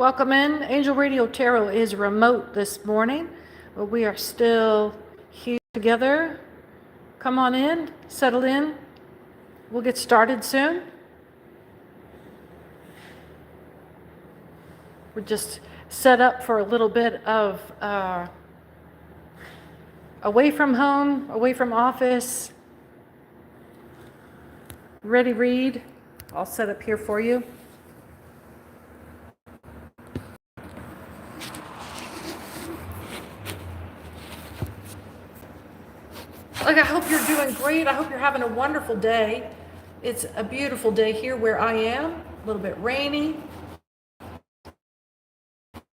Welcome in. Angel Radio Tarot is remote this morning, but we are still here together. Come on in, settle in. We'll get started soon. We're just set up for a little bit of away from home, away from office. Ready read. I'll set up here for you. I hope you're doing great. I hope you're having a wonderful day. It's a beautiful day here where I am. A little bit rainy, a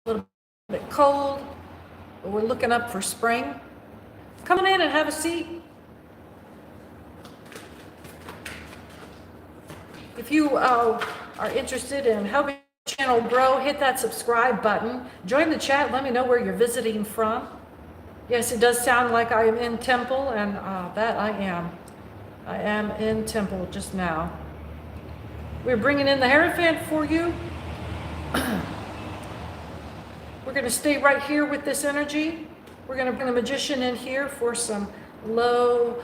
little bit cold, but we're looking up for spring. Come on in and have a seat. If you are interested in helping the channel grow, hit that subscribe button. Join the chat. Let me know where you're visiting from. Yes, it does sound like I am in Temple, and that I am. I am in Temple just now. We're bringing in the Hierophant for you. We're going to stay right here with this energy. We're going to bring the Magician in here for some low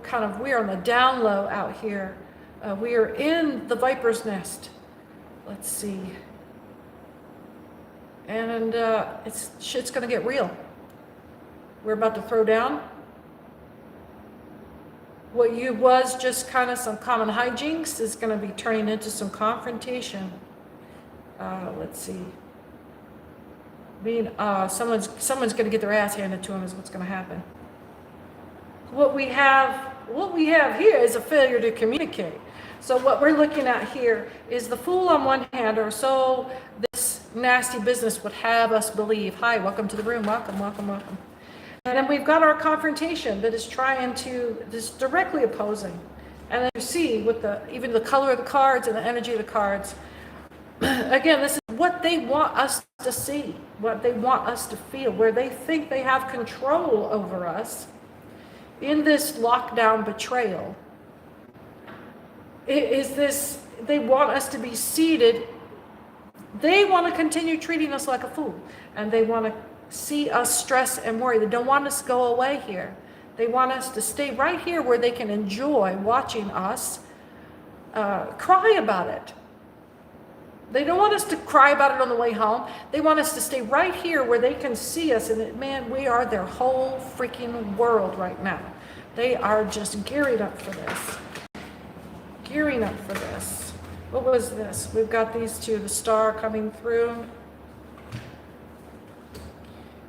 kind of, we are on the down low out here. We are in the Viper's Nest. Let's see. And shit's going to get real. We're about to throw down. What you was just kind of some common hijinks is going to be turning into some confrontation. Let's see. Someone's going to get their ass handed to them is what's going to happen. What we have here is a failure to communicate. So what we're looking at here is the Fool on one hand, or so this nasty business would have us believe. Hi, welcome to the room. Welcome. And then we've got our confrontation that is this directly opposing. And then you see with even the color of the cards and the energy of the cards, again, this is what they want us to see, what they want us to feel, where they think they have control over us in this lockdown betrayal. They want us to be seated. They want to continue treating us like a fool, and they want to see us stress and worry. They don't want us to go away here. They want us to stay right here where they can enjoy watching us cry about it. They don't want us to cry about it on the way home. They want us to stay right here where they can see us, and man, we are their whole freaking world right now. They are just gearing up for this. What was this? We've got these two, the star coming through.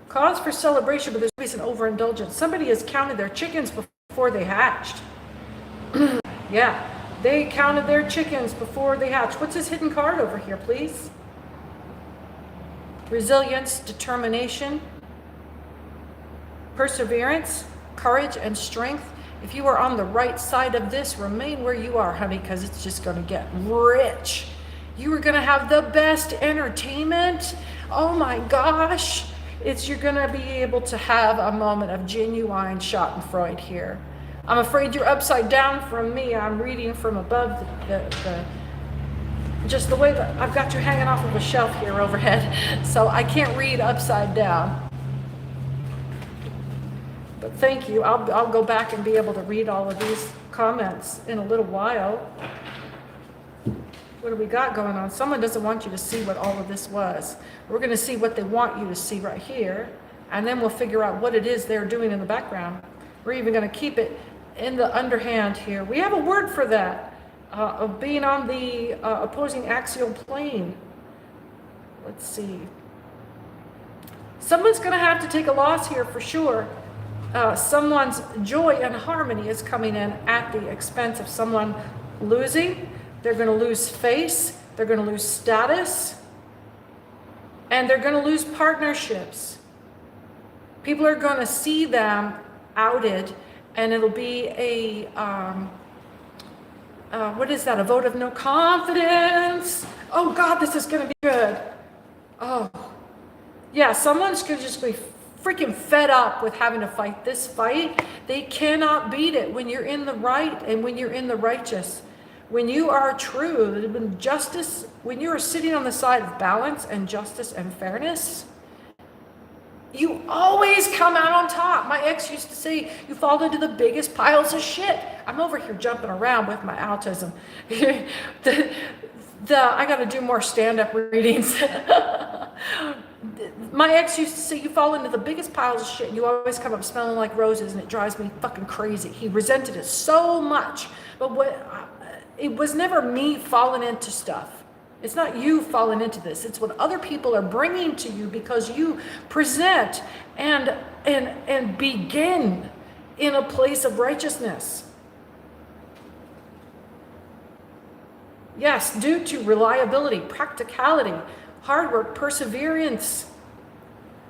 Cause for celebration, but there's an overindulgence. Somebody has counted their chickens before they hatched. Yeah, they counted their chickens before they hatched. What's this hidden card over here, please? Resilience, determination, perseverance, courage, and strength. If you are on the right side of this, remain where you are, honey, because it's just going to get rich. You are going to have the best entertainment. Oh my gosh. You're going to be able to have a moment of genuine schadenfreude here. I'm afraid you're upside down from me. I'm reading from above just the way that I've got you hanging off of a shelf here overhead. So I can't read upside down. But thank you. I'll go back and be able to read all of these comments in a little while. What do we got going on? Someone doesn't want you to see what all of this was. We're going to see what they want you to see right here, and then we'll figure out what it is they're doing in the background. We're even going to keep it in the underhand here. We have a word for that, of being on the opposing axial plane. Let's see. Someone's going to have to take a loss here for sure. Someone's joy and harmony is coming in at the expense of someone losing. They're going to lose face, they're going to lose status, and they're going to lose partnerships. People are going to see them outed, and it'll be a, what is that, a vote of no confidence? Oh God, this is going to be good. Oh, yeah, someone's going to just be freaking fed up with having to fight this fight. They cannot beat it when you're in the right and when you're in the righteous. When you are true, when justice, when you are sitting on the side of balance and justice and fairness, you always come out on top. My ex used to say, you fall into the biggest piles of shit. I'm over here jumping around with my autism. I got to do more stand-up readings. My ex used to say, you fall into the biggest piles of shit and you always come up smelling like roses, and it drives me fucking crazy. He resented it so much. But it was never me falling into stuff. It's not you falling into this. It's what other people are bringing to you because you present and begin in a place of righteousness. Yes, due to reliability, practicality, hard work, perseverance,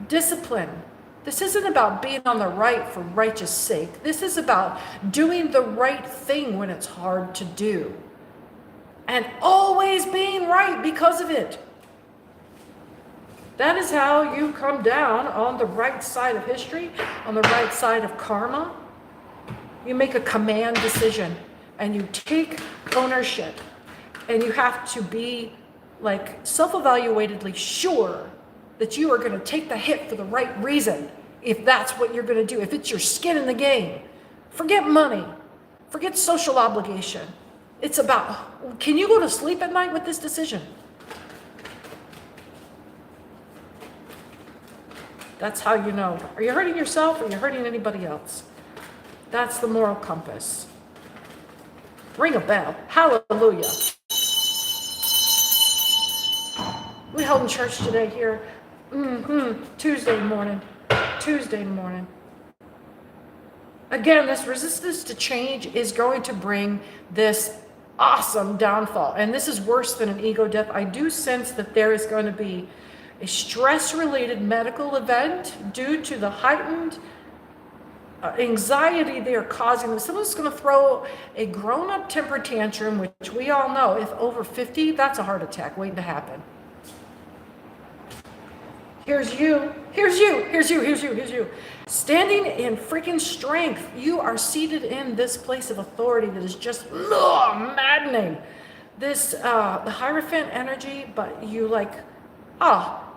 discipline. This isn't about being on the right for righteous sake. This is about doing the right thing when it's hard to do. And always being right because of it. That is how you come down on the right side of history, on the right side of karma. You make a command decision and you take ownership, and you have to be like self-evaluatedly sure that you are going to take the hit for the right reason. If that's what you're going to do, if it's your skin in the game, forget money, forget social obligation. It's about, can you go to sleep at night with this decision? That's how you know. Are you hurting yourself or are you hurting anybody else? That's the moral compass. Ring a bell. Hallelujah. We held in church today here. Tuesday morning. Again, this resistance to change is going to bring this awesome downfall. And this is worse than an ego death. I do sense that there is going to be a stress-related medical event due to the heightened anxiety they are causing. Someone's going to throw a grown-up temper tantrum, which we all know, if over 50, that's a heart attack waiting to happen. Here's you. Standing in freaking strength. You are seated in this place of authority that is just maddening. This, the Hierophant energy, but you like,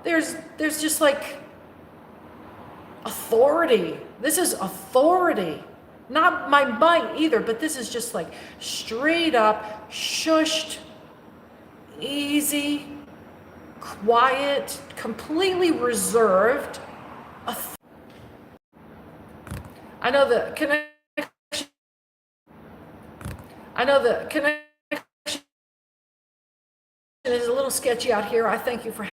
there's just like authority. This is authority. Not my might either, but this is just like straight up, shushed, easy, quiet, completely reserved. I know the connection is a little sketchy out here. I thank you for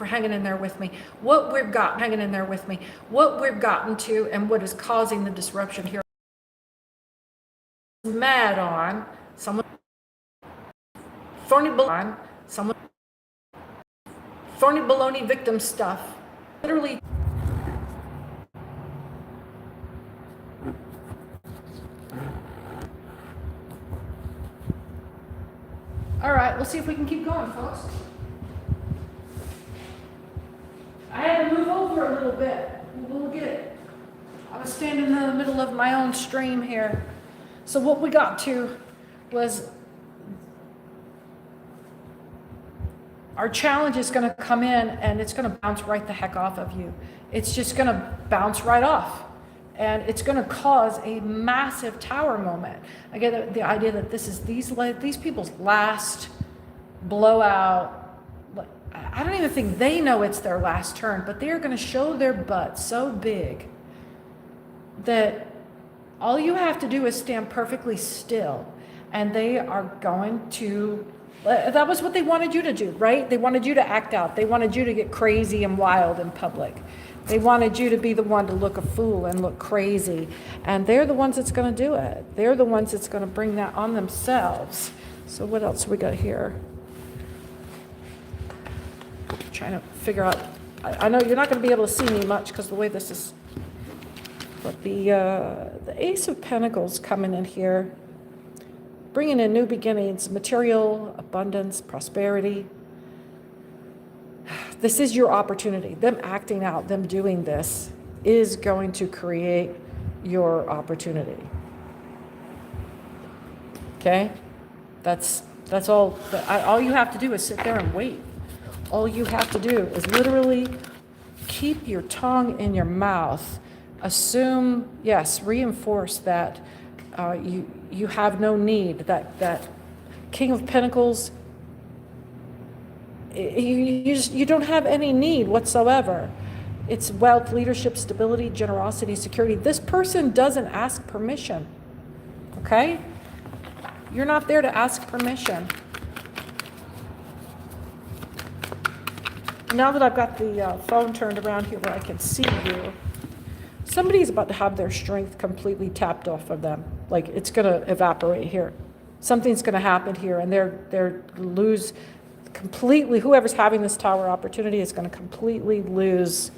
hanging in there with me. What we've gotten to and what is causing the disruption here. Mad on someone. Thorny baloney victim stuff. Literally. All right, we'll see if we can keep going, folks. I had to move over a little bit. We'll get it. I was standing in the middle of my own stream here. So what we got to was our challenge is going to come in and it's going to bounce right the heck off of you. It's just going to bounce right off. And it's going to cause a massive tower moment. I get the idea that this is these people's last blowout. I don't even think they know it's their last turn, but they're going to show their butt so big that all you have to do is stand perfectly still, and they are going to. That was what they wanted you to do, right? They wanted you to act out. They wanted you to get crazy and wild in public. They wanted you to be the one to look a fool and look crazy. And they're the ones that's going to do it. They're the ones that's going to bring that on themselves. So what else we got here? Trying to figure out. I know you're not going to be able to see me much because the way this is. But the Ace of Pentacles coming in here, bringing in new beginnings, material, abundance, prosperity. This is your opportunity. Them acting out, them doing this is going to create your opportunity. Okay? That's all. All you have to do is sit there and wait. All you have to do is literally keep your tongue in your mouth. Assume, yes, reinforce that you have no need. That King of Pentacles, you don't have any need whatsoever. It's wealth, leadership, stability, generosity, security. This person doesn't ask permission. Okay? You're not there to ask permission. Now that I've got the phone turned around here where I can see you, somebody's about to have their strength completely tapped off of them. Like, it's going to evaporate here. Something's going to happen here, and they're lose completely. Whoever's having this tower opportunity is going to completely lose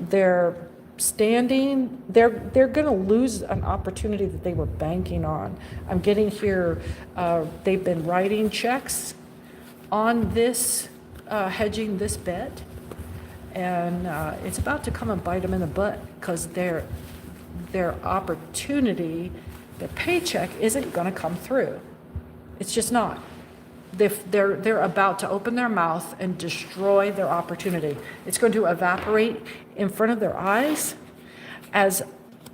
their standing. They're going to lose an opportunity that they were banking on. I'm getting here, they've been writing checks on this, hedging this bet, and it's about to come and bite them in the butt, because their opportunity, their paycheck isn't going to come through. It's just not. They're about to open their mouth and destroy their opportunity. It's going to evaporate in front of their eyes as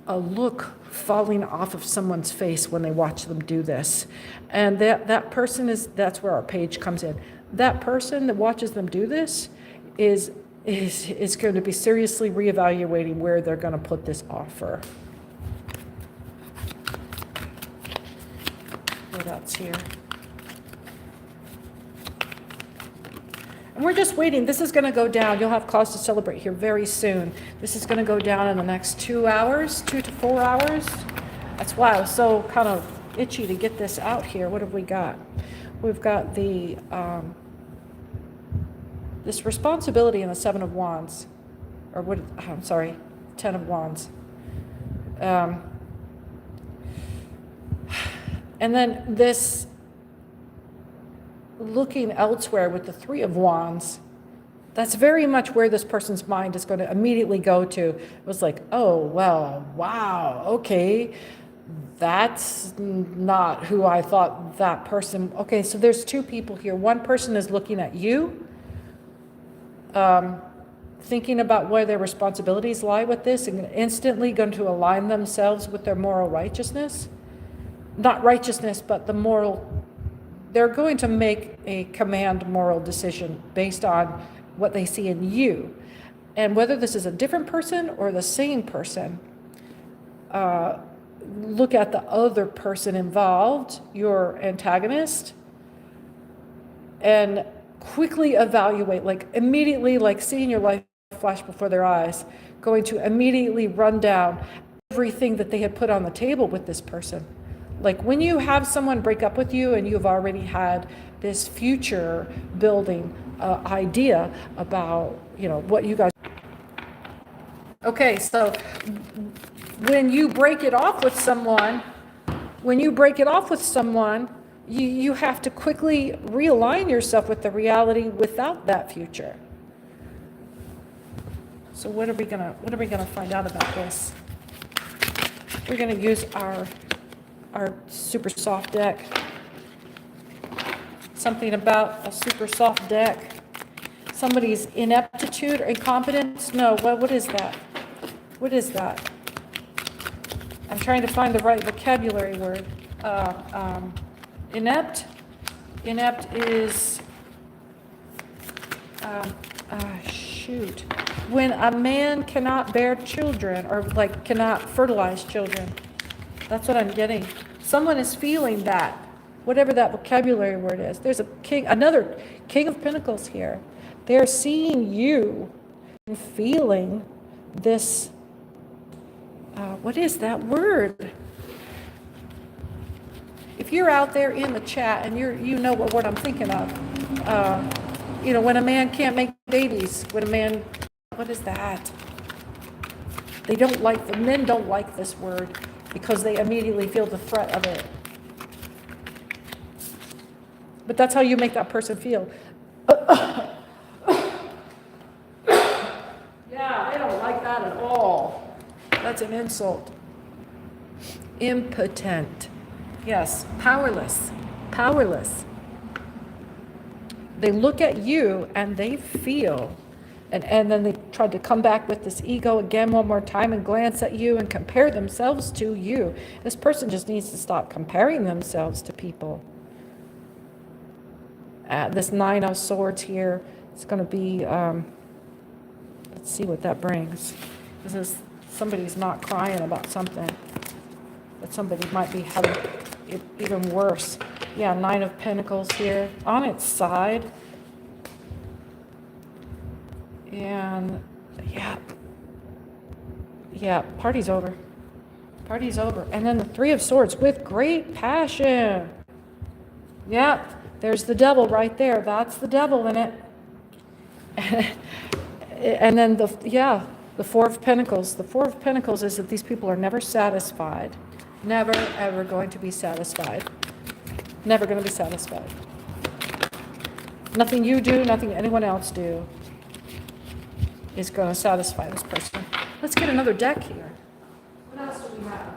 a look falling off of someone's face when they watch them do this. And that person that's where our page comes in. That person that watches them do this is going to be seriously reevaluating where they're going to put this offer. What else here? And we're just waiting. This is going to go down. You'll have cause to celebrate here very soon. This is going to go down in the next 2 hours, 2 to 4 hours. That's why I was so kind of itchy to get this out here. What have we got? We've got the this responsibility in the Seven of Wands, or what? I'm sorry, 10 of Wands. And then this looking elsewhere with the Three of Wands. That's very much where this person's mind is going to immediately go to. It was like, oh, well, wow, okay, that's not who I thought that person. Okay, so there's two people here. One person is looking at you, thinking about where their responsibilities lie with this, and instantly going to align themselves with their moral righteousness. Not righteousness, but the moral. They're going to make a command moral decision based on what they see in you. And whether this is a different person or the same person, look at the other person involved, your antagonist, and quickly evaluate, like immediately, like seeing your life flash before their eyes, going to immediately run down everything that they had put on the table with this person. Like when you have someone break up with you and you've already had this future building idea about, what you guys. Okay, so when you break it off with someone, you have to quickly realign yourself with the reality without that future. So what are we gonna find out about this? We're gonna use our super soft deck. Something about a super soft deck. Somebody's ineptitude or incompetence? No, what is that? What is that? I'm trying to find the right vocabulary word. Inept? Inept is, shoot. When a man cannot bear children, or like cannot fertilize children. That's what I'm getting. Someone is feeling that, whatever that vocabulary word is. There's another King of Pentacles here. They're seeing you and feeling this, what is that word? If you're out there in the chat and you know what I'm thinking of, when a man can't make babies, what is that? Men don't like this word, because they immediately feel the threat of it. But that's how you make that person feel. Yeah, they don't like that at all. That's an insult. Impotent. Yes, powerless, powerless. They look at you and they feel, and then they try to come back with this ego again one more time and glance at you and compare themselves to you. This person just needs to stop comparing themselves to people. This Nine of Swords here, it's going to be, let's see what that brings. This is, somebody's not crying about something, but somebody might be having it even worse. Yeah, Nine of Pentacles here on its side. And yeah, party's over. Party's over. And then the Three of Swords with great passion. Yeah, there's the devil right there. That's the devil in it. And then the Four of Pentacles. The Four of Pentacles is that these people are never satisfied. Never, ever going to be satisfied. Never going to be satisfied. Nothing you do, nothing anyone else do is going to satisfy this person. Let's get another deck here. What else do we have?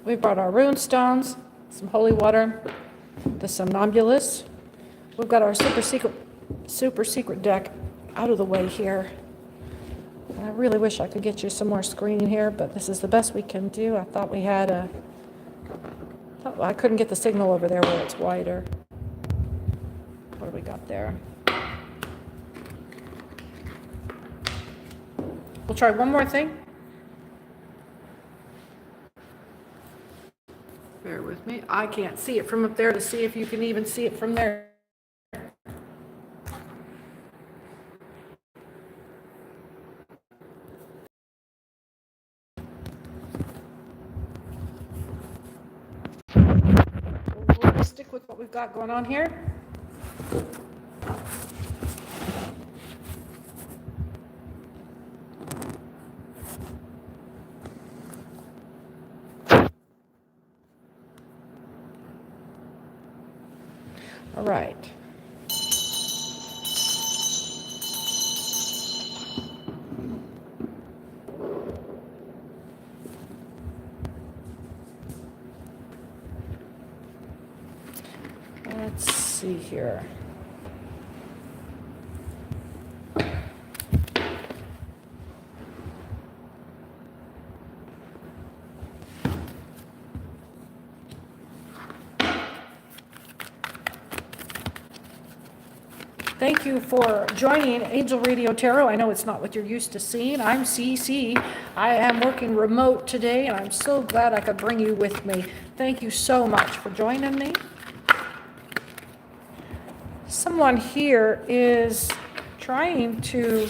We brought our rune stones, some holy water, the somnambulist. We've got our super secret deck out of the way here. And I really wish I could get you some more screen here, but this is the best we can do. I thought we had I couldn't get the signal over there where it's wider. What do we got there? We'll try one more thing. Bear with me. I can't see it from up there to see if you can even see it from there. We'll stick with what we've got going on here. All right. Let's see here. Thank you for joining Angel Radio Tarot. I know it's not what you're used to seeing. I'm CC. I am working remote today, and I'm so glad I could bring you with me. Thank you so much for joining me. Someone here is trying to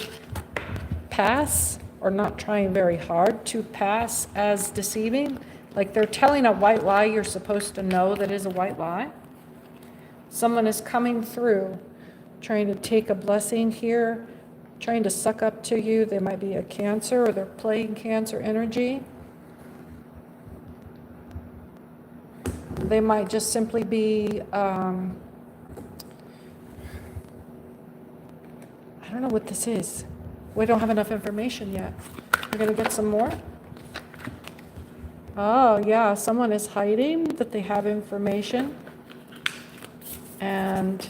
pass, or not trying very hard to pass as deceiving. Like they're telling a white lie you're supposed to know that is a white lie. Someone is coming through, trying to take a blessing here, trying to suck up to you. They might be a Cancer, or they're playing Cancer energy. They might just simply be, I don't know what this is. We don't have enough information yet. We're going to get some more. Oh, yeah, someone is hiding that they have information. And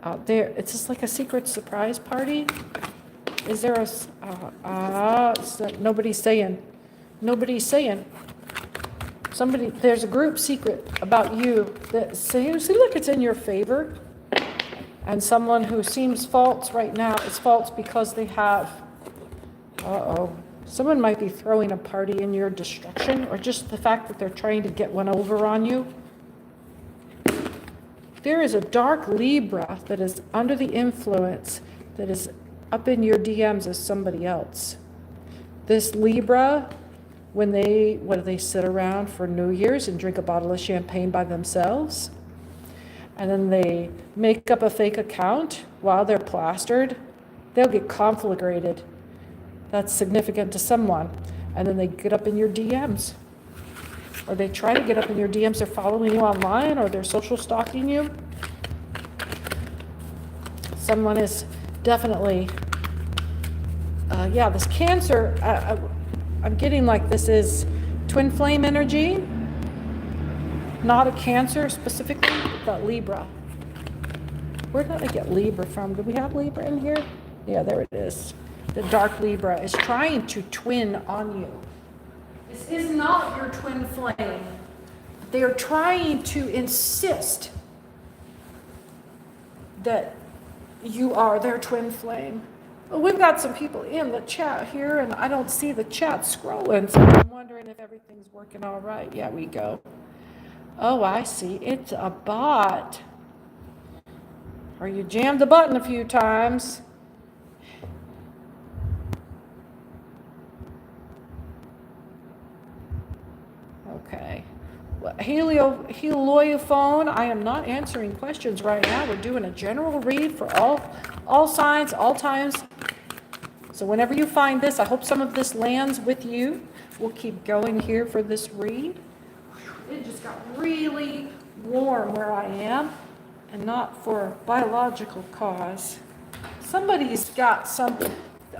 out there, it's just like a secret surprise party. Is there a, so nobody's saying. Nobody's saying. Somebody, there's a group secret about you that seems like it's in your favor. And someone who seems false right now is false because they have, someone might be throwing a party in your destruction, or just the fact that they're trying to get one over on you. There is a dark Libra that is under the influence, that is up in your DMs as somebody else. This Libra, when they sit around for New Year's and drink a bottle of champagne by themselves, and then they make up a fake account while they're plastered, they'll get conflagrated. That's significant to someone. And then they get up in your DMs. Or they try to get up in your DMs, they're following you online, or they're social stalking you. Someone is definitely, yeah, this Cancer, I'm getting like this is twin flame energy, not a Cancer specifically, but Libra. Where did I get Libra from? Do we have Libra in here? Yeah, there it is. The dark Libra is trying to twin on you. This is not your twin flame. They are trying to insist that you are their twin flame. Well, we've got some people in the chat here, and I don't see the chat scrolling, so I'm wondering if everything's working all right. Yeah, we go. Oh, I see. It's a bot. Or you jammed the button a few times. Okay. Well, heliophone, I am not answering questions right now. We're doing a general read for all signs, all times. So whenever you find this, I hope some of this lands with you. We'll keep going here for this read. It just got really warm where I am, and not for biological cause. Somebody's got some,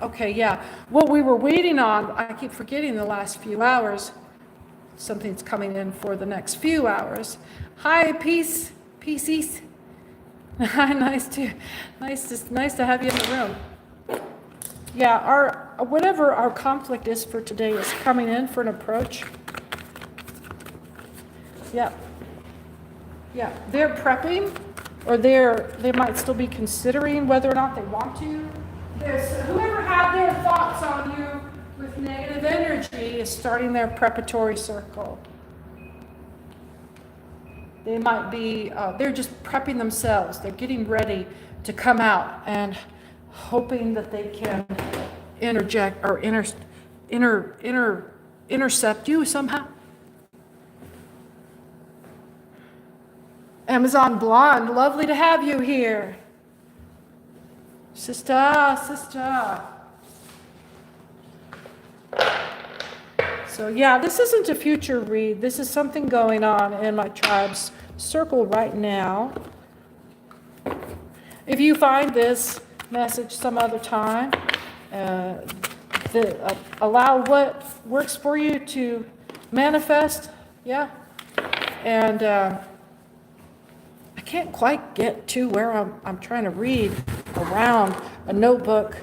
okay, yeah. What we were waiting on, I keep forgetting the last few hours. Something's coming in for the next few hours. Hi, Pieces. Hi, nice to have you in the room. Yeah, whatever our conflict is for today is coming in for an approach. Yeah. Yeah, they're prepping, or they might still be considering whether or not they want to. Whoever had their thoughts on you with negative energy is starting their preparatory circle. They might be, they're just prepping themselves. They're getting ready to come out and hoping that they can interject or intercept you somehow. Amazon Blonde, lovely to have you here. Sister. So yeah, this isn't a future read. This is something going on in my tribe's circle right now. If you find this message some other time, allow what works for you to manifest. Yeah. And I can't quite get to where I'm trying to read around a notebook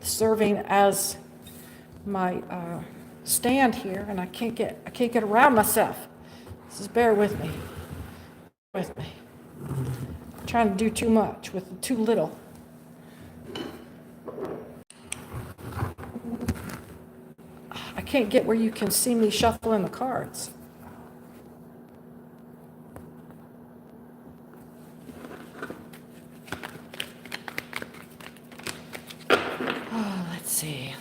serving as my stand here, and I can't get around myself. Just bear with me. I'm trying to do too much with too little. I can't get where you can see me shuffling the cards. Oh, let's see.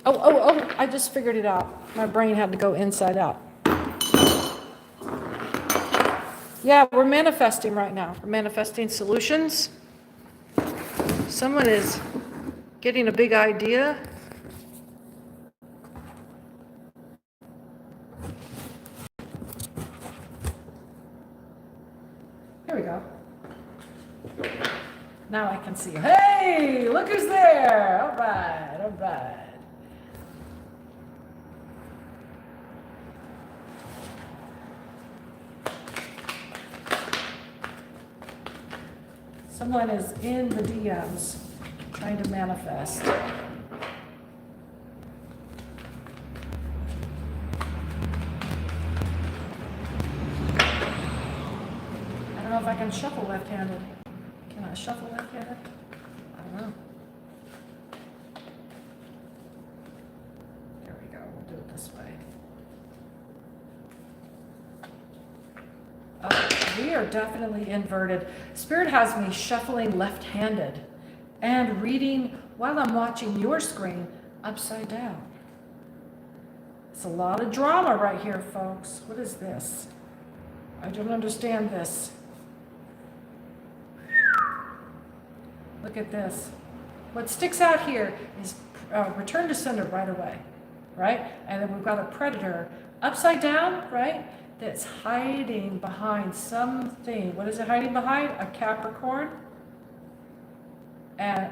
Oh, I just figured it out. My brain had to go inside out. Yeah, we're manifesting right now. We're manifesting solutions. Someone is getting a big idea. Here we go. Now I can see you. Hey, look who's there. All right. Someone is in the DMs trying to manifest. I don't know if I can shuffle left-handed. Can I shuffle left-handed? I don't know. There we go. We'll do it this way. We are definitely inverted. Spirit has me shuffling left-handed and reading while I'm watching your screen upside down. It's a lot of drama right here, folks. What is this? I don't understand this. Look at this. What sticks out here is return to sender right away, right? And then we've got a predator upside down, right? That's hiding behind something. What is it hiding behind? A Capricorn. And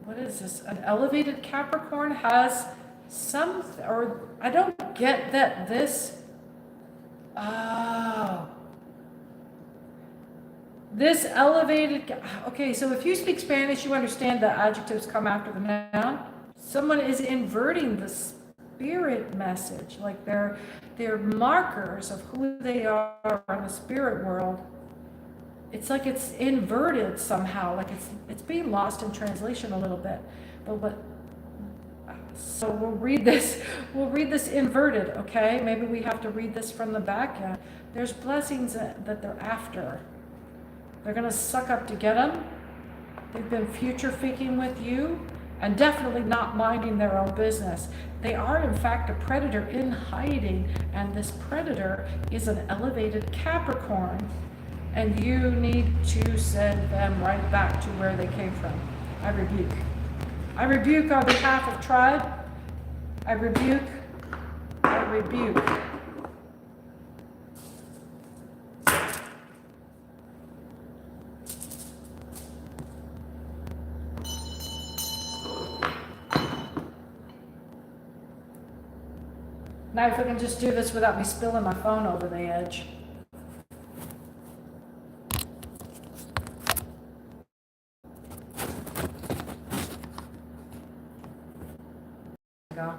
what is this? An elevated Capricorn has some, or I don't get that this, oh, this elevated, okay, so if you speak Spanish, you understand that adjectives come after the noun. Someone is inverting the spirit message, like they're markers of who they are in the spirit world. It's like it's inverted somehow, like it's being lost in translation a little bit. But so we'll read this inverted, okay? Maybe we have to read this from the back end. There's blessings that they're after. They're going to suck up to get them. They've been future faking with you and definitely not minding their own business. They are, in fact, a predator in hiding, and this predator is an elevated Capricorn, and you need to send them right back to where they came from. I rebuke. I rebuke on behalf of tribe. I rebuke. I rebuke. Now if I can just do this without me spilling my phone over the edge. Go.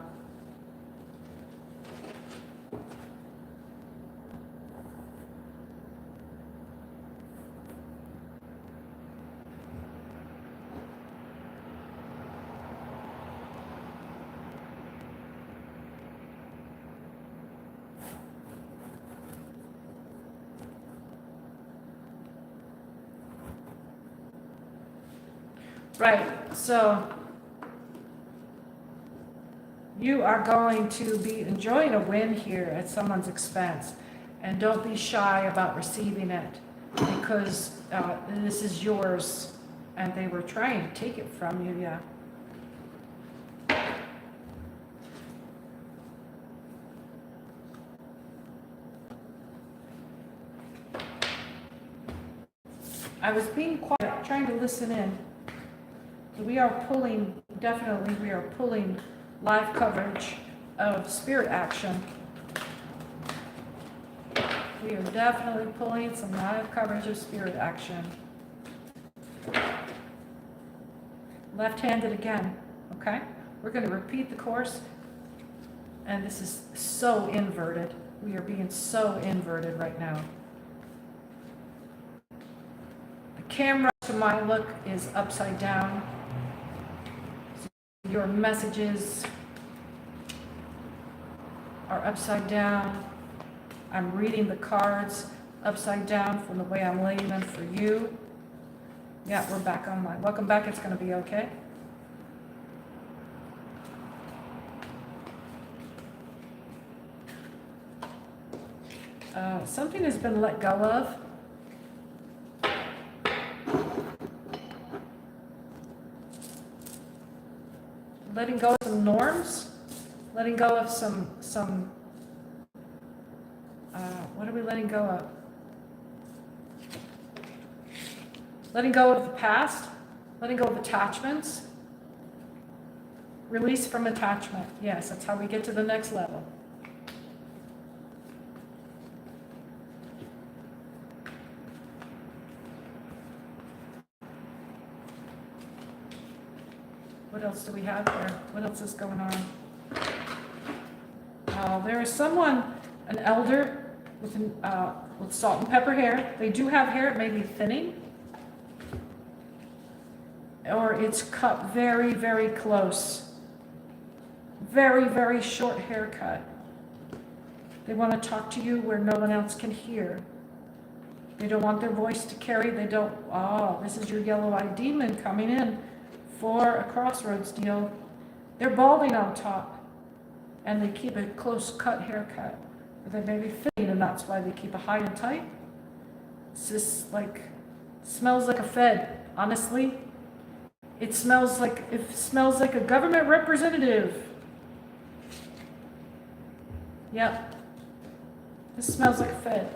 Right, so you are going to be enjoying a win here at someone's expense, and don't be shy about receiving it, because this is yours and they were trying to take it from you. Yeah. I was being quiet, trying to listen in. We are pulling, definitely we are pulling live coverage of spirit action. We are definitely pulling some live coverage of spirit action. Left-handed again, okay? We're going to repeat the course. And this is so inverted. We are being so inverted right now. The camera, to my look, is upside down. Your messages are upside down. I'm reading the cards upside down from the way I'm laying them for you. Yeah, we're back online. Welcome back. It's going to be okay. Something has been let go of. Letting go of some norms, letting go of some what are we letting go of? Letting go of the past, letting go of attachments. Release from attachment. Yes, that's how we get to the next level. What else do we have there? What else is going on? There is someone, an elder with salt and pepper hair. They do have hair. It may be thinning, or it's cut very, very close. Very, very short haircut. They want to talk to you where no one else can hear. They don't want their voice to carry. They don't. Oh, this is your yellow-eyed demon coming in for a crossroads deal. They're balding on top, and they keep a close-cut haircut. They may be fitting, and that's why they keep it high and tight. It's just like, smells like a Fed, honestly. It smells like a government representative. Yep. This smells like a Fed.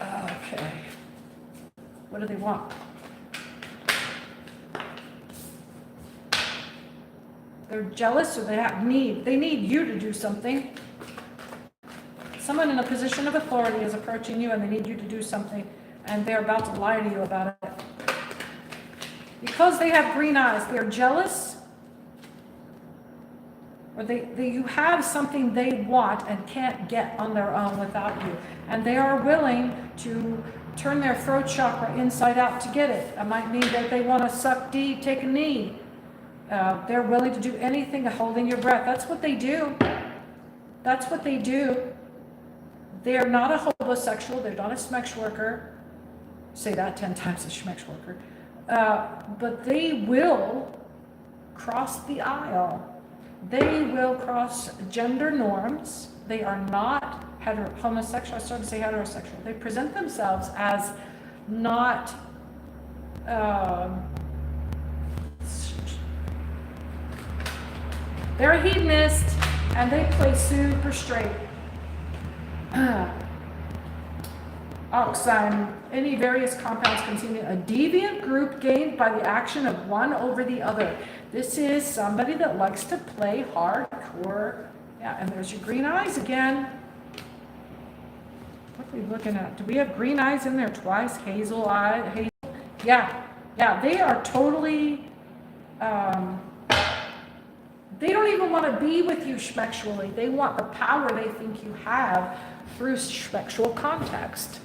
Okay. What do they want? They're jealous, or they need you to do something. Someone in a position of authority is approaching you and they need you to do something, and they're about to lie to you about it. Because they have green eyes, they're jealous, or you have something they want and can't get on their own without you. And they are willing to turn their throat chakra inside out to get it. It might mean that they want to suck deep, take a knee. They're willing to do anything, holding your breath. That's what they do. That's what they do. They are not a homosexual. They're not a schmex worker. Say that 10 times, a schmex worker. But they will cross the aisle. They will cross gender norms. They are not homosexual. I started to say heterosexual. They present themselves as not they're a hedonist, and they play super straight. Oxime, any various compounds containing a deviant group gained by the action of one over the other. This is somebody that likes to play hardcore. Yeah, and there's your green eyes again. What are we looking at? Do we have green eyes in there twice? Hazel eye, hazel. Yeah, they are totally, they don't even want to be with you schmexually. They want the power they think you have through sexual context.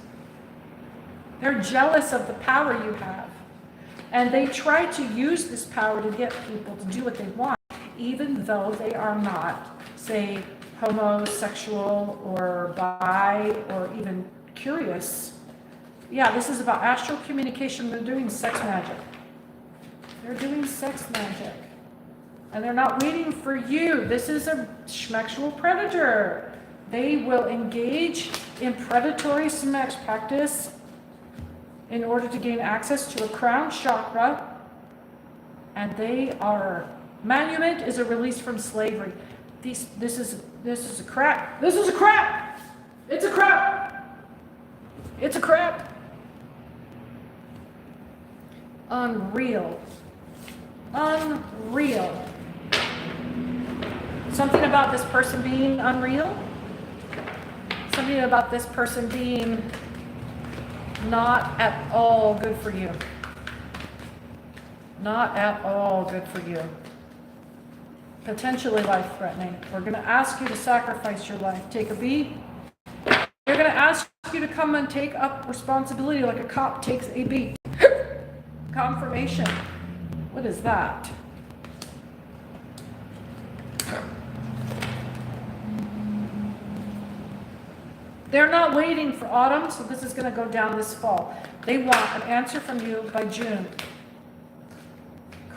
They're jealous of the power you have. And they try to use this power to get people to do what they want, even though they are not, say, homosexual or bi or even curious. Yeah, this is about astral communication. They're doing sex magic. They're doing sex magic. And they're not waiting for you. This is a schmexual predator. They will engage in predatory sex practice in order to gain access to a crown chakra. And they are, manument is a release from slavery. This is a crap. This is a crap. It's a crap. It's a crap. Unreal. Unreal. Something about this person being unreal. Something about this person being not at all good for you. Not at all good for you. Potentially life-threatening. We're going to ask you to sacrifice your life. Take a beat. They're going to ask you to come and take up responsibility like a cop takes a beat. Confirmation. What is that? They're not waiting for autumn, so this is going to go down this fall. They want an answer from you by June.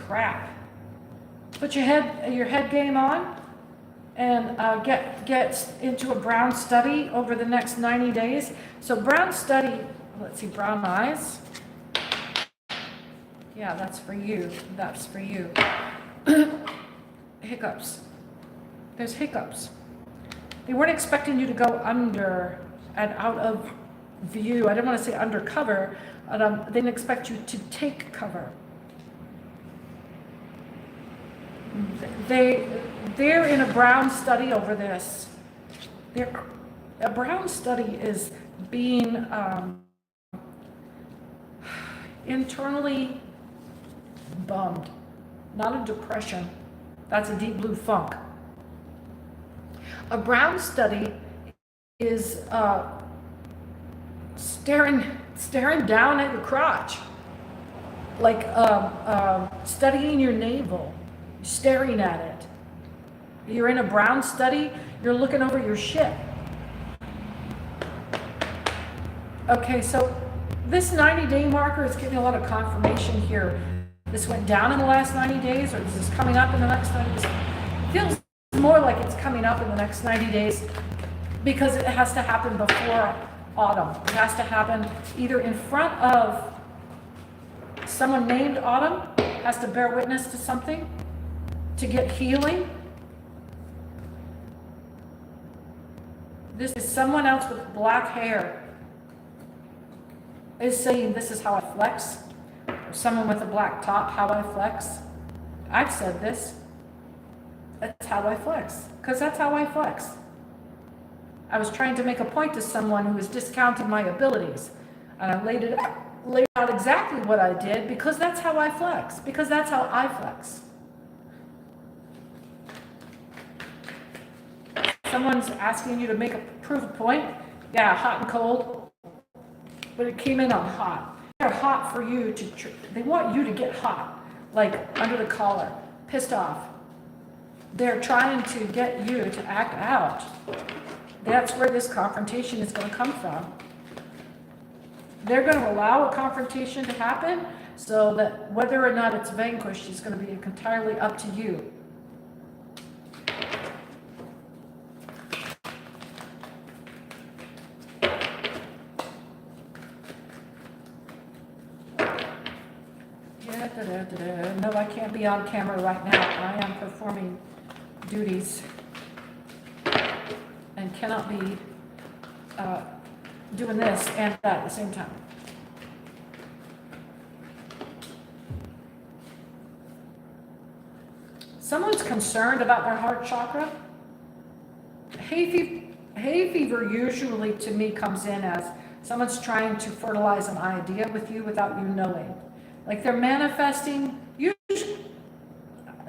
Crap. Put your head game on and get into a brown study over the next 90 days. So brown study, let's see, brown eyes. Yeah, that's for you. That's for you. Hiccups. There's hiccups. They weren't expecting you to go under and out of view. I didn't want to say undercover. They didn't expect you to take cover. They're in a brown study over this. A brown study is being internally bummed, not a depression. That's a deep blue funk. A brown study is staring down at your crotch, like studying your navel, staring at it. You're in a brown study, you're looking over your shit. Okay, so this 90-day marker is getting a lot of confirmation here. This went down in the last 90 days, or this is coming up in the next 90 days. It feels more like it's coming up in the next 90 days because it has to happen before Autumn. It has to happen either in front of someone named Autumn, has to bear witness to something to get healing. This is someone else with black hair is saying, this is how I flex. Or someone with a black top, how I flex. I've said this. That's how I flex. Because that's how I flex. I was trying to make a point to someone who was discounting my abilities. And I laid out exactly what I did because that's how I flex. Because that's how I flex. Someone's asking you to prove a point. Yeah, hot and cold. But it came in on hot. They're hot for you they want you to get hot. Like under the collar. Pissed off. They're trying to get you to act out. That's where this confrontation is going to come from. They're going to allow a confrontation to happen so that whether or not it's vanquished is going to be entirely up to you. No, I can't be on camera right now. I am performing duties and cannot be doing this and that at the same time. Someone's concerned about their heart chakra. Hay fever usually to me comes in as someone's trying to fertilize an idea with you without you knowing. Like they're manifesting. Usually,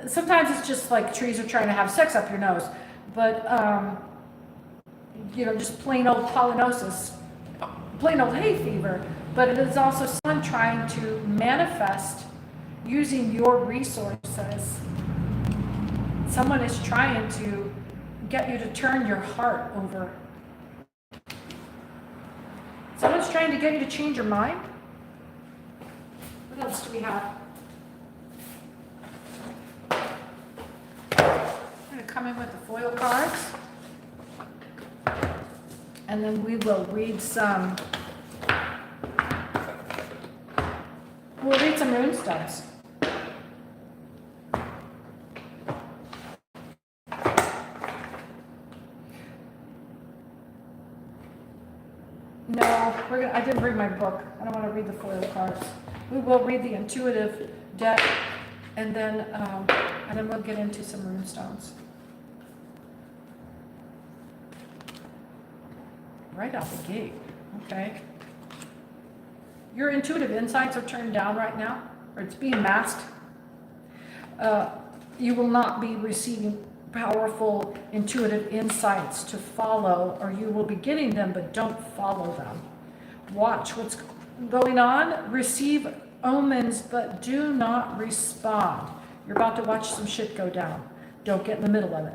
sometimes it's just like trees are trying to have sex up your nose. But, just plain old pollinosis, plain old hay fever. But it is also someone trying to manifest using your resources. Someone is trying to get you to turn your heart over. Someone's trying to get you to change your mind. What else do we have? I'm going to come in with the foil cards. And then we will read some. We'll read some rune stones. No, I didn't bring my book. I don't want to read the foil cards. We will read the intuitive deck, and then we'll get into some rune stones. Right out the gate, okay. Your intuitive insights are turned down right now, or it's being masked. You will not be receiving powerful intuitive insights to follow, or you will be getting them, but don't follow them. Watch what's going on, receive omens, but do not respond. You're about to watch some shit go down. Don't get in the middle of it.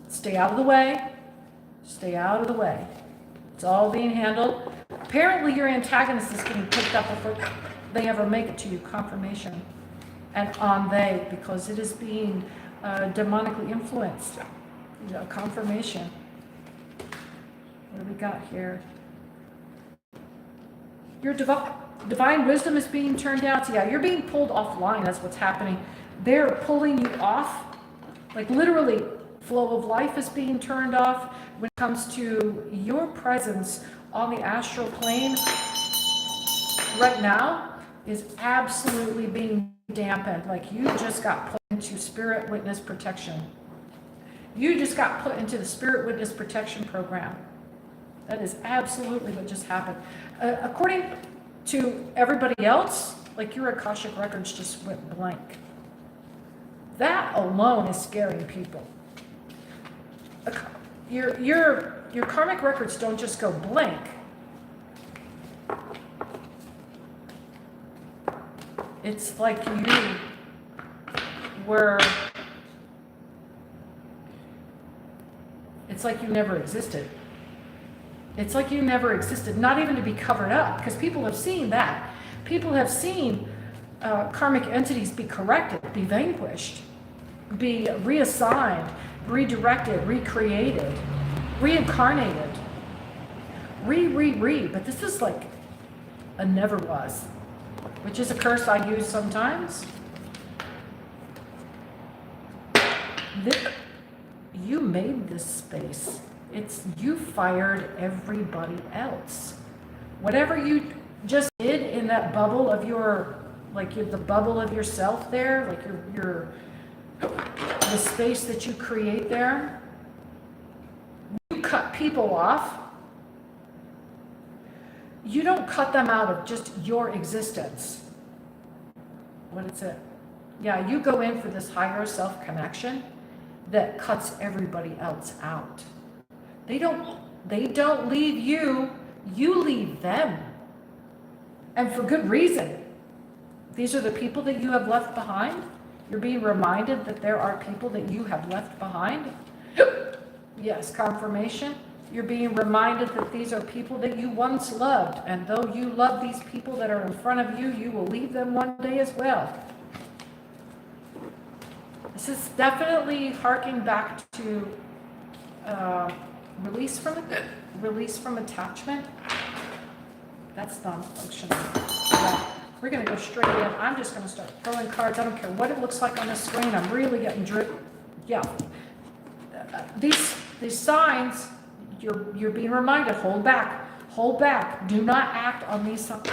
Stay out of the way. Stay out of the way. It's all being handled. Apparently your antagonist is getting picked up before they ever make it to you, confirmation. And on they, because it is being demonically influenced. Confirmation. What do we got here? Your divine wisdom is being turned down. So yeah, you're being pulled offline. That's what's happening. They're pulling you off. Like literally, flow of life is being turned off when it comes to your presence on the astral plane right now is absolutely being dampened. Like you just got put into spirit witness protection. You just got put into the spirit witness protection program. That is absolutely what just happened. According to everybody else, like your Akashic records just went blank. That alone is scaring people. Your karmic records don't just go blank. It's like you were. It's like you never existed. It's like you never existed, not even to be covered up, because people have seen that. People have seen karmic entities be corrected, be vanquished, be reassigned, redirected, recreated, reincarnated. but this is like a never was, which is a curse I use sometimes. You made this space. It's you fired everybody else. Whatever you just did in that bubble of your, like the bubble of yourself there, like the space that you create there, you cut people off. You don't cut them out of just your existence. What is it? Yeah, you go in for this higher self connection that cuts everybody else out. They don't leave you, you leave them. And for good reason. These are the people that you have left behind. You're being reminded that there are people that you have left behind. Yes, confirmation. You're being reminded that these are people that you once loved. And though you love these people that are in front of you, you will leave them one day as well. This is definitely harking back to release from attachment. That's non-functional. Yeah. We're going to go straight in. I'm just going to start throwing cards. I don't care what it looks like on the screen. I'm really getting dripped. Yeah. These signs, you're being reminded, hold back. Hold back. Do not act on these signs.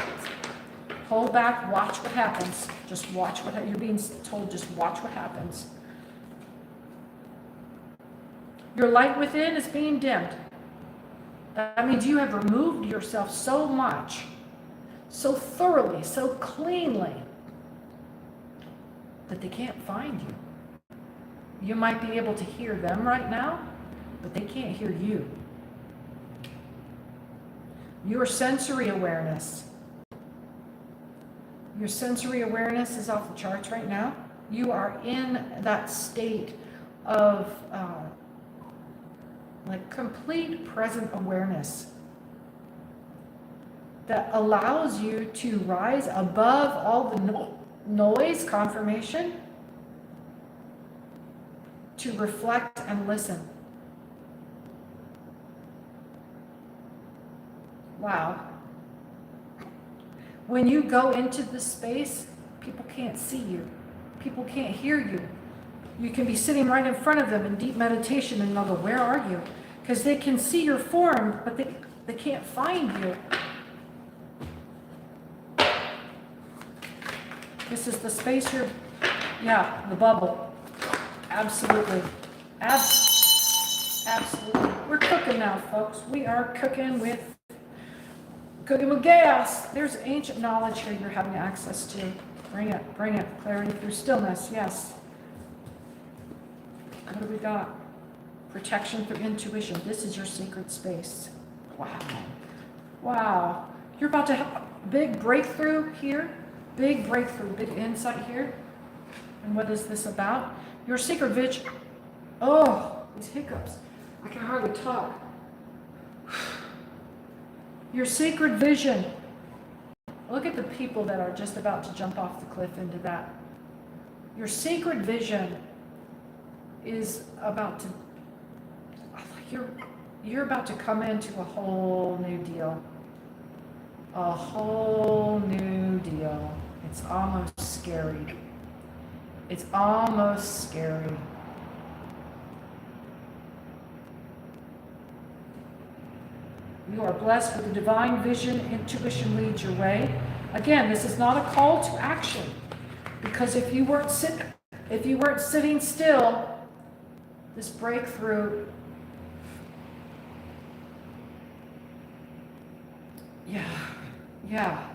Hold back. Watch what happens. Just watch what you're being told. Just watch what happens. Your light within is being dimmed. That means you have removed yourself so much, so thoroughly, so cleanly, that they can't find you. You might be able to hear them right now, but they can't hear you. Your sensory awareness is off the charts right now. You are in that state of like complete present awareness that allows you to rise above all the noise, confirmation, to reflect and listen. Wow. When you go into this space, people can't see you. People can't hear you. You can be sitting right in front of them in deep meditation and they'll go, where are you? Because they can see your form, but they can't find you. This is the space the bubble. Absolutely. Absolutely. We're cooking now, folks. We are cooking with gas. There's ancient knowledge here you're having access to. Bring it. Clarity through stillness. Yes. What do we got? Protection through intuition. This is your sacred space. Wow. You're about to have a big breakthrough here. Big insight here. And what is this about? Your sacred vision. Oh, these hiccups. I can hardly talk. Your sacred vision. Look at the people that are just about to jump off the cliff into that. Your sacred vision is about to, you're about to come into a whole new deal. A whole new deal. It's almost scary. It's almost scary. You are blessed with a divine vision. Intuition leads your way. Again, this is not a call to action, because if you weren't sitting still, this breakthrough,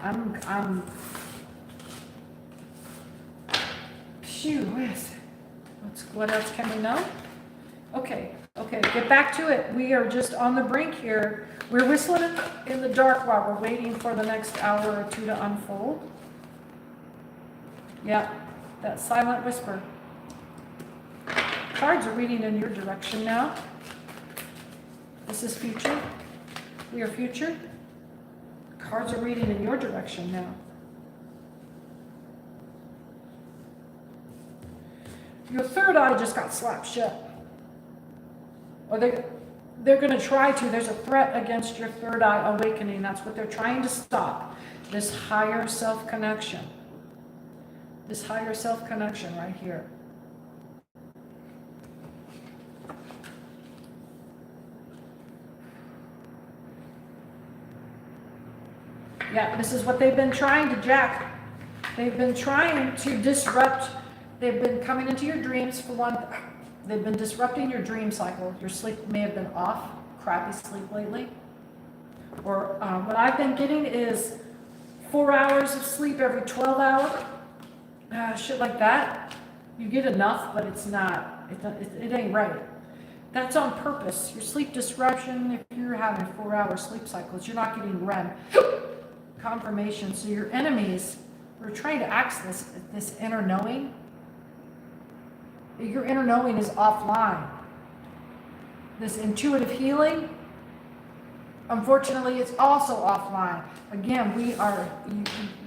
I'm phew, what else can we know? Okay, get back to it. We are just on the brink here. We're whistling in the dark while we're waiting for the next hour or two to unfold. Yeah, that silent whisper. Cards are reading in your direction now. This is future. We are future. Cards are reading in your direction now. Your third eye just got slapped shut. Or They're going to try to. There's a threat against your third eye awakening. That's what they're trying to stop. This higher self connection. This higher self connection right here. Yeah, this is what they've been trying to jack. They've been trying to disrupt. They've been coming into your dreams for one. They've been disrupting your dream cycle. Your sleep may have been off, crappy sleep lately. Or what I've been getting is 4 hours of sleep every 12 hours. Shit like that. You get enough, but it's not. It ain't right. That's on purpose. Your sleep disruption, if you're having 4 hour sleep cycles, you're not getting REM confirmation. So your enemies are trying to access this inner knowing. Your inner knowing is offline. This intuitive healing, unfortunately, it's also offline. Again, we are,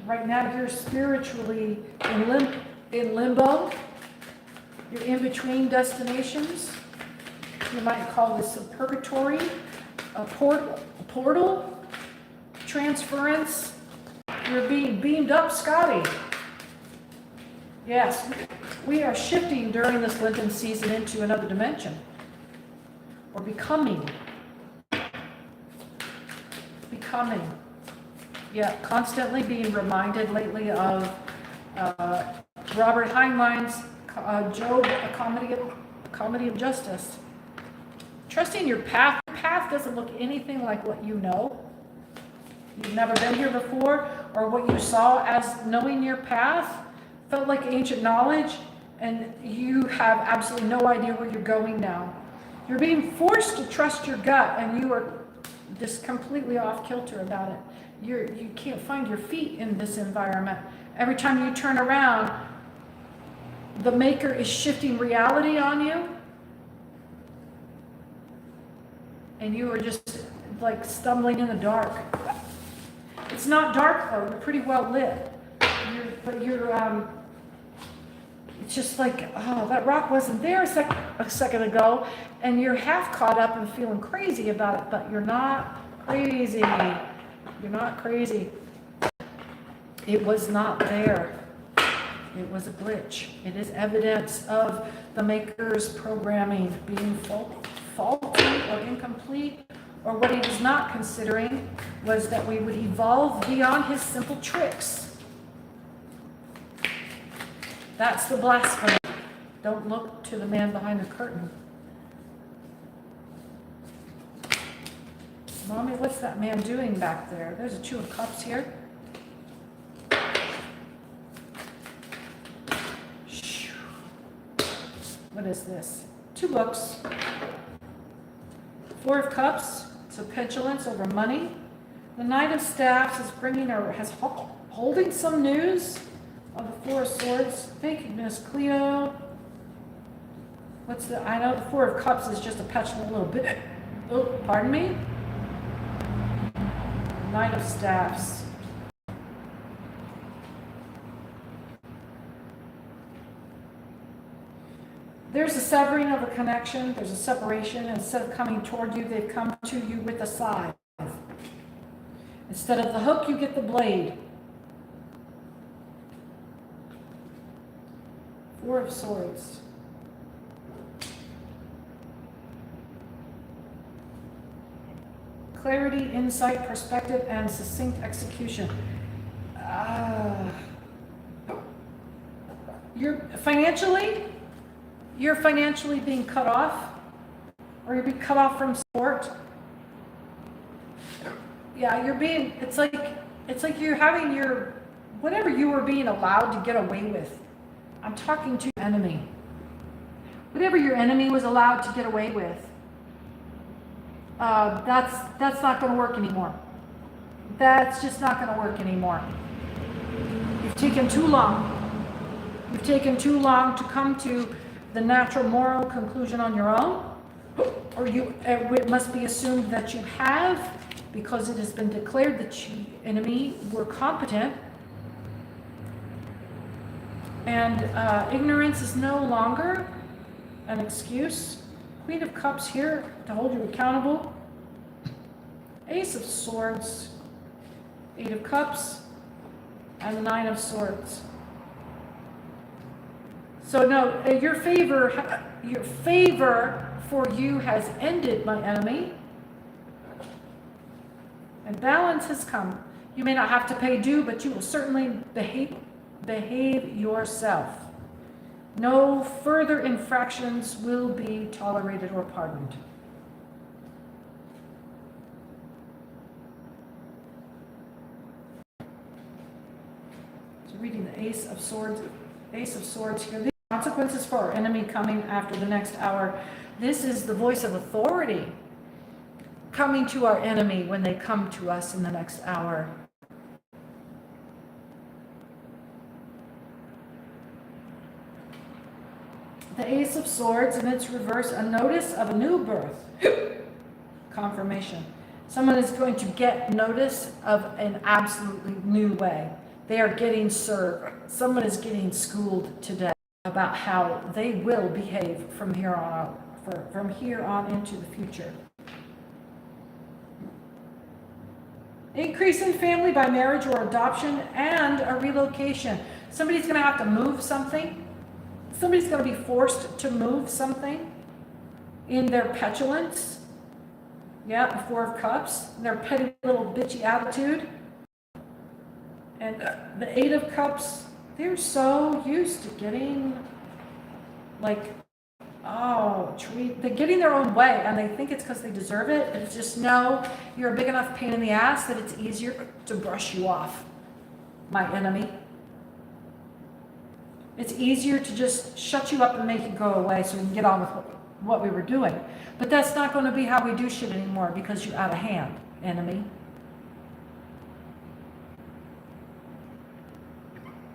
right now you're spiritually in limbo. You're in between destinations. You might call this a purgatory, a portal, transference. You're being beamed up, Scotty. Yes, we are shifting during this Lenten season into another dimension. Or becoming. Yeah, constantly being reminded lately of Robert Heinlein's Job, a comedy of justice. Trusting your path. Your path doesn't look anything like what you know. You've never been here before, or what you saw as knowing your path felt like ancient knowledge, and you have absolutely no idea where you're going now. You're being forced to trust your gut, and you are just completely off kilter about it. You can't find your feet in this environment. Every time you turn around, the maker is shifting reality on you, and you are just like stumbling in the dark. It's not dark though, you're pretty well lit. It's just like, oh, that rock wasn't there a second ago, and you're half caught up and feeling crazy about it, but you're not crazy. You're not crazy. It was not there. It was a glitch. It is evidence of the maker's programming being faulty or incomplete, or what he was not considering was that we would evolve beyond his simple tricks. That's the blasphemy. Don't look to the man behind the curtain. Mommy, what's that man doing back there? There's a Two of Cups here. What is this? 2 books. 4 of Cups, so petulance over money. The Knight of Staffs is holding some news of the 4 of Swords. Thank you, Miss Cleo. I know the 4 of Cups is just a petulant little bit. Oh, pardon me? Knight of Staffs. There's a severing of a connection. There's a separation. Instead of coming toward you, they've come to you with a scythe. Instead of the hook, you get the blade. 4 of Swords. Clarity, insight, perspective, and succinct execution. You're financially being cut off, or you're being cut off from support. Yeah, it's like you're having whatever you were being allowed to get away with. I'm talking to your enemy. Whatever your enemy was allowed to get away with, that's not going to work anymore. That's just not going to work anymore. You've taken too long. You've taken too long to come to the natural moral conclusion on your own, or it must be assumed that you have, because it has been declared that you, enemy, were competent. And ignorance is no longer an excuse. Queen of Cups here to hold you accountable. Ace of Swords, Eight of Cups, and the Nine of Swords. So no, your favor for you has ended, my enemy. And balance has come. You may not have to pay due, but you will certainly behave yourself. No further infractions will be tolerated or pardoned. So reading the Ace of Swords here. The consequences for our enemy coming after the next hour. This is the voice of authority coming to our enemy when they come to us in the next hour. The Ace of Swords in its reverse, a notice of a new birth. Confirmation. Someone is going to get notice of an absolutely new way. They are getting served. Someone is getting schooled today about how they will behave from here on out, from here on into the future. Increase in family by marriage or adoption and a relocation. Somebody's going to have to move something. Somebody's going to be forced to move something in their petulance. Yeah, the Four of Cups, their petty little bitchy attitude. And the Eight of Cups, they're so used to getting they're getting their own way, and they think it's because they deserve it. And it's just, no, you're a big enough pain in the ass that it's easier to brush you off, my enemy. It's easier to just shut you up and make you go away so we can get on with what we were doing. But that's not going to be how we do shit anymore because you're out of hand, enemy.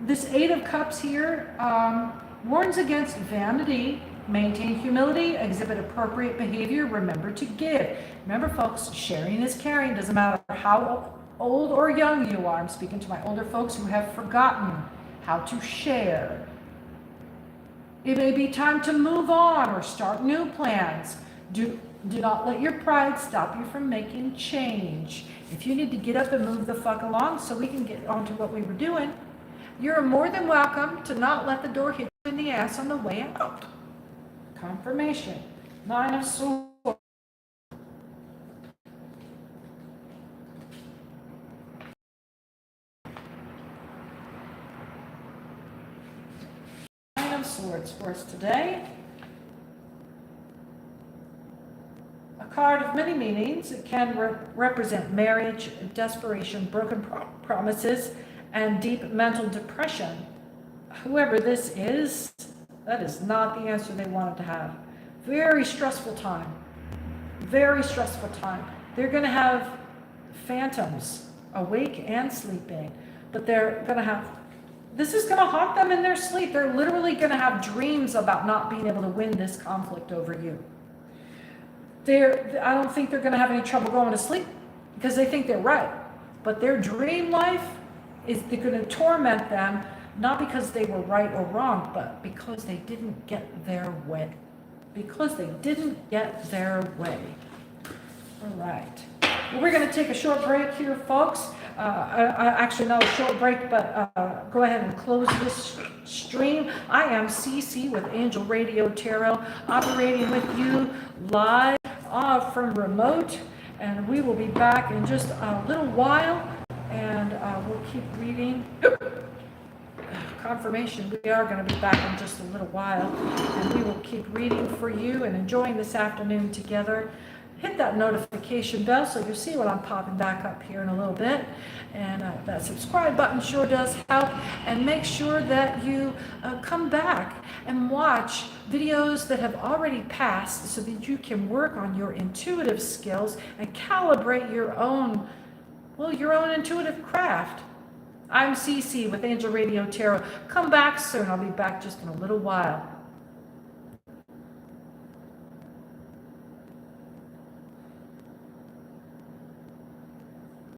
This Eight of Cups here warns against vanity. Maintain humility, exhibit appropriate behavior, remember to give. Remember, folks, sharing is caring. Doesn't matter how old or young you are. I'm speaking to my older folks who have forgotten how to share. It may be time to move on or start new plans. Do not let your pride stop you from making change. If you need to get up and move the fuck along so we can get on to what we were doing, you're more than welcome to not let the door hit you in the ass on the way out. Confirmation. Nine of Swords. Nine of Swords for us today. A card of many meanings. It can represent marriage, desperation, broken promises, and deep mental depression. Whoever this is, that is not the answer they wanted to have. Very stressful time. Very stressful time. They're going to have phantoms, awake and sleeping. But they're going to have, this is going to haunt them in their sleep. They're literally going to have dreams about not being able to win this conflict over you. I don't think they're going to have any trouble going to sleep because they think they're right. But their dream life is they're going to torment them, not because they were right or wrong, but because they didn't get their way. Because they didn't get their way. All right. Well, we're going to take a short break here, folks. Actually, not a short break, but go ahead and close this stream. I am CC with Angel Radio Tarot, operating with you live from remote. And we will be back in just a little while. And we'll keep reading. Confirmation, we are going to be back in just a little while, and we will keep reading for you and enjoying this afternoon together. Hit that notification bell so you'll see what I'm popping back up here in a little bit, and that subscribe button sure does help. And make sure that you come back and watch videos that have already passed so that you can work on your intuitive skills and calibrate your own intuitive craft. I'm CC with Angel Radio Tarot. Come back soon. I'll be back just in a little while.